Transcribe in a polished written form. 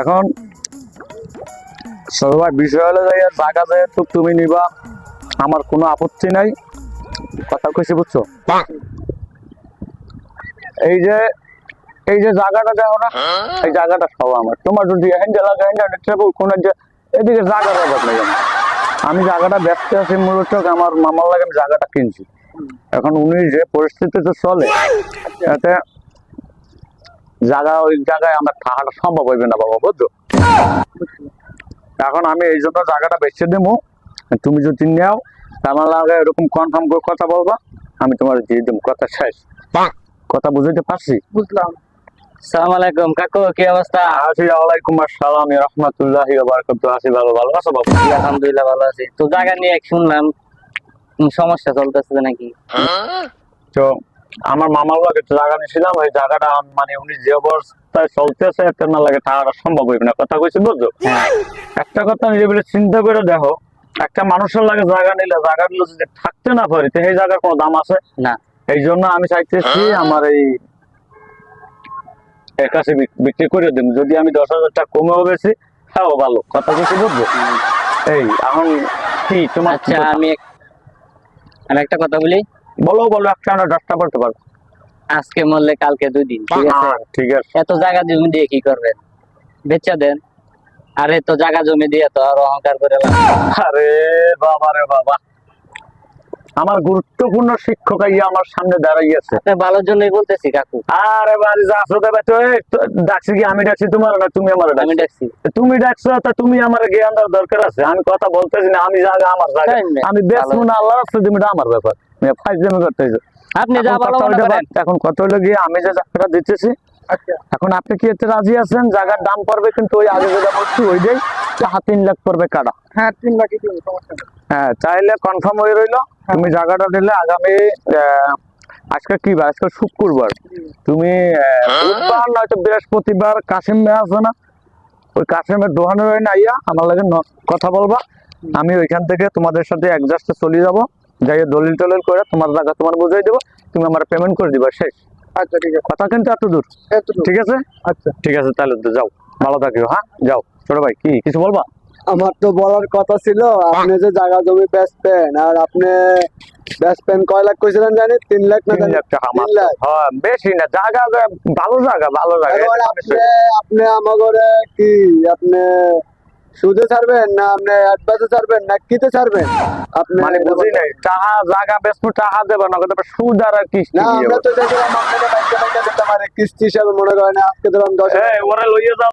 এখন সবাই বিষয় হলে জায়গা যেহেতু তুমি নিবা, আমার কোনো আপত্তি নাই, কথা কইছি বুঝছো? এই যে জায়গাটা দেখো না, এই জায়গাটা সব আমার। তোমার যদি হ্যান্ডেল লাগে কোন এদিকে জায়গার অভাব নেই। আমি জায়গাটা ব্যস্ত আছি, মূলত আমার মামার লাগে আমি জায়গাটা কিনছি। এখন উনি যে পরিস্থিতিতে চলে, এতে ওই জায়গায় আমার থাকাটা সম্ভব হইবে না বাবা, বুঝছো? এখন আমি এই জন্য জায়গাটা বেছে দেবো। তুমি যদি নেও, আমার লাগে এরকম কনফার্ম করে কথা বলবা, আমি তোমার দিয়ে দেবো। কথা শেষ। কথা বুঝতে পারছি? বুঝলাম। সালাম আলাইকুম কাকু, কি অবস্থা? ওয়ালাইকুম আসসালাম রাহমাতুল্লাহি ওয়া বারাকাতুহু। আছি ভালো। ভালো আছো বাবা? আলহামদুলিল্লাহ ভালো আছি। তো জায়গা নিয়ে শুনলাম সমস্যা চলতেছে নাকি? তো আমার মামার লাগে জায়গা নিয়েছিলাম, ওই জায়গাটা মানে উনি যে অবস্থায় চলতেছে একটা না লাগে থাকাটা সম্ভব হইবে না। কথা কইছি বুঝছো? একটা কথা নিজে বলে চিন্তা করে দেখো, একটা মানুষের লাগে জায়গা নিলে যদি থাকতে না পারি, তো এই জায়গার কোনো দাম আছে না। এই জন্য আমি চাইতেছি আমার এর কাছে বিক্রি করে দেব। যদি আমি 10,000 টাকা কমেও বেশি, হ্যাঁ ভালো। কথা কইছি বুঝছো? এই এখন কি তোমার? আচ্ছা, আমি একটা কথা বলি। বলো একটা না 10টা বলতে পারো। আজকে মরলে কালকে 2 দিন, ঠিক আছে? ঠিক আছে। এত জায়গা জমি দিয়ে কি করবেন? বেচা দেন। আরে তো জায়গা জমি দিয়ে তো আর অহংকার করে লাভ নেই। আরে বাবা রে বাবা, আমার গুরুত্বপূর্ণ শিক্ষক আইয়া আমার সামনে দাঁড়াইয়াছে। আপনার ভালোর জন্যই বলতেছি কাকু। আরে বাড়ি যা আসো দেবে তো, ডাকছি কি আমি ডাকছি তোমার, না তুমি আমার? আমি ডাকছি। তুমি ডাকছো, তা তুমি আমার জ্ঞান দেওয়ার দরকার আছে। আমি কথা বলতেছি না, আমি জায়গা আমার জায়গা, আমি বেচবো না আল্লাহ রাস্তা, তুমি আমার ব্যাপার। ফাইজলামি করতেছো। আপনি যা ভালো মনে করেন। এখন কথা হলো গিয়ে আমি যে জায়গাটা দিতেছি, এখন আপনি কি এতে রাজি আছেন? জায়গার দাম পড়বে কিন্তু ওই আগে যেটা বলছি ওইটাই, 3 লাখ পড়বে কাটা। হ্যাঁ, 3 লাখই দিব, সমস্যা নেই। হ্যাঁ, চাইলে কনফার্ম হয়ে রইলো। তুমি জায়গাটা দিলে আগামী আজকে কি বার? আজকে শুক্রবার। তুমি বুধবার নয়তো বৃহস্পতিবার কাশিম মেয়ে আছে না, ওই কাশিমের দোকানের ওই আইয়া আমার লাগে কথা বলবা। আমি ওইখান থেকে তোমাদের সাথে অ্যাডজাস্টে চলে যাবো, যাই দলিল টলিল করে তোমার জায়গা তোমার বুঝাই দেবো, তুমি আমার পেমেন্ট করে দিবা, শেষ। আচ্ছা ঠিক আছে। কথা কিন্তু এত দূর। ঠিক আছে? আচ্ছা ঠিক আছে, তাহলে তো যাও, ভালো থাকিও। হ্যাঁ যাও। ছোট ভাই কি কিছু বলবা? আমার তো বলার কথা ছিল, আপনি যে জায়গা জমি বেচবেন, আর আপনি বেচবেন কয় লাখ কইছিলেন জানি? 3 লাখ না? 3 লাখ টাকা 3 লাখ। হ্যাঁ, বেশি না। জায়গা ভালো জায়গা, ভালো জায়গা। এবার আপনি আমাগরে কি আপনি সুদে ছাড়বেন, না আপনি অ্যাডভান্সে ছাড়বেন, না কিতে ছাড়বেন? আপনি মানে বুঝি নাই, টাকা জায়গা বেচবো, টাকা দেবে না, সুদ আর কিস্তি না, দিয়ে আমরা তো দেখলাম আপনাকে ব্যাংকে ব্যাংকে দিতে পারে কিস্তি হিসাবে, মনে করেন আজকে দিলাম 10,000। ওরা লইয়া যাও।